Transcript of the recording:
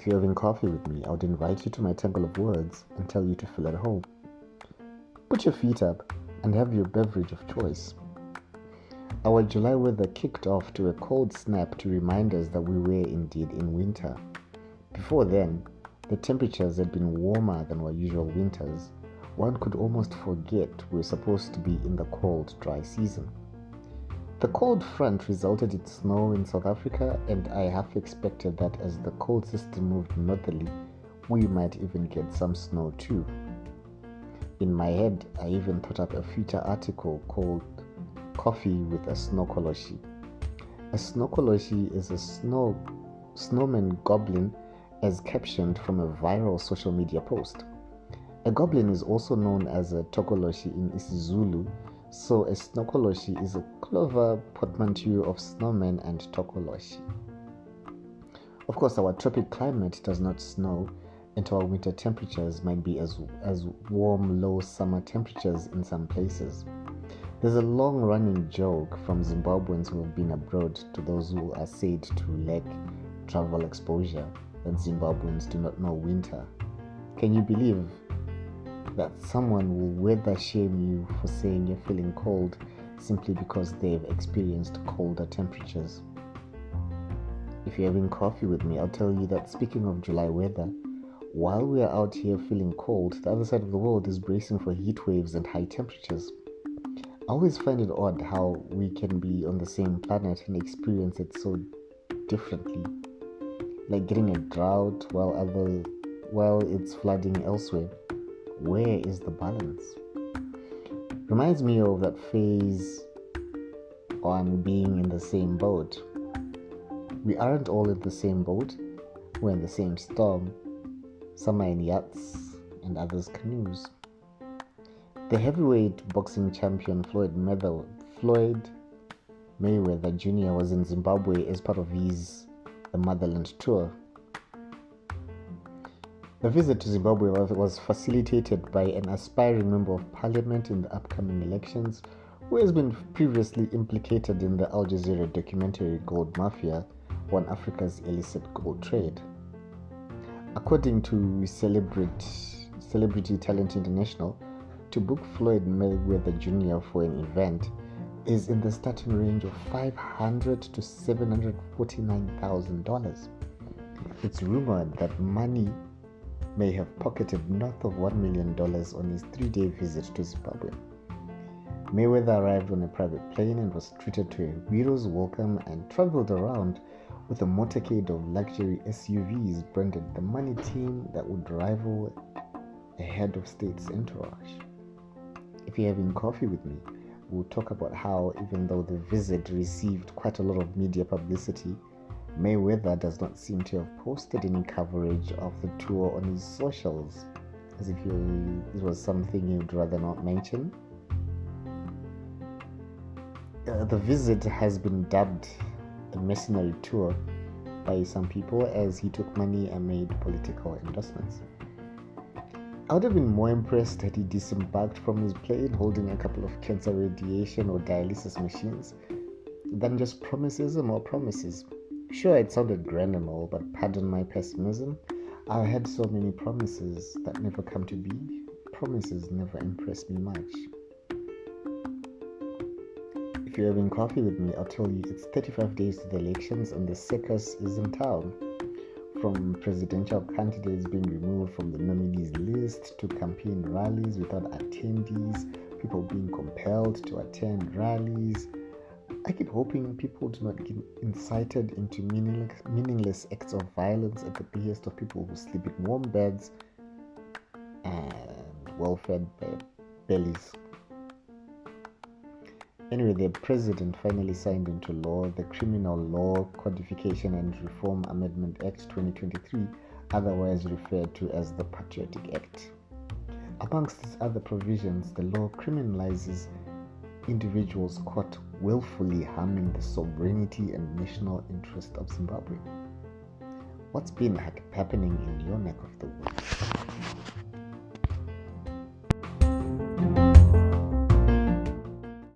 If you're having coffee with me, I would invite you to my tangle of words and tell you to feel at home. Put your feet up and have your beverage of choice. Our July weather kicked off to a cold snap to remind us that we were indeed in winter. Before then, the temperatures had been warmer than our usual winters. One could almost forget we were supposed to be in the cold, dry season. The cold front resulted in snow in South Africa, and I half expected that as the cold system moved northerly, we might even get some snow too. In my head, I even thought up a future article called Coffee with a Snokoloshi. A Snokoloshi is a snowman goblin as captioned from a viral social media post. A goblin is also known as a tokoloshi in isiZulu, so a snokoloshi is a clever portmanteau of snowman and tokoloshi. Of course, our tropic climate does not snow, and our winter temperatures might be as warm, low summer temperatures in some places. There's a long-running joke from Zimbabweans who have been abroad to those who are said to lack travel exposure that Zimbabweans do not know winter. Can you believe that someone will weather shame you for saying you're feeling cold simply because they've experienced colder temperatures? If you're having coffee with me, I'll tell you that speaking of July weather, while we are out here feeling cold, the other side of the world is bracing for heat waves and high temperatures. I always find it odd how we can be on the same planet and experience it so differently, like getting a drought while it's flooding elsewhere. Where is the balance? Reminds me of that phase on being in the same boat. We aren't all in the same boat. We're in the same storm. Some are in yachts and others canoes. The heavyweight boxing champion Floyd Mayweather Jr. was in Zimbabwe as part of the Motherland Tour. The visit to Zimbabwe was facilitated by an aspiring member of parliament in the upcoming elections who has been previously implicated in the Al Jazeera documentary Gold Mafia on Africa's illicit gold trade. According to Celebrity Talent International, to book Floyd Mayweather Jr. for an event is in the starting range of $500,000 to $749,000. It's rumored that money may have pocketed north of $1 million on his 3-day visit to Zimbabwe. Mayweather arrived on a private plane and was treated to a hero's welcome and traveled around with a motorcade of luxury SUVs branded the money team that would rival a head of state's entourage. If you're having coffee with me, we'll talk about how, even though the visit received quite a lot of media publicity, Mayweather does not seem to have posted any coverage of the tour on his socials, as if it was something he would rather not mention. The visit has been dubbed a mercenary tour by some people as he took money and made political endorsements. I would have been more impressed had he disembarked from his plane holding a couple of cancer radiation or dialysis machines than just promises and more promises. Sure, it sounded grand and all, but pardon my pessimism, I've had so many promises that never come to be. Promises never impress me much. If you're having coffee with me, I'll tell you it's 35 days to the elections and the circus is in town. From presidential candidates being removed from the nominees list to campaign rallies without attendees, people being compelled to attend rallies. I keep hoping people do not get incited into meaningless acts of violence at the behest of people who sleep in warm beds and well-fed bellies. Anyway, the president finally signed into law the Criminal Law Codification and Reform Amendment Act 2023, otherwise referred to as the Patriotic Act. Amongst its other provisions, the law criminalizes individuals caught willfully harming the sovereignty and national interest of Zimbabwe. What's been happening in your neck of the woods?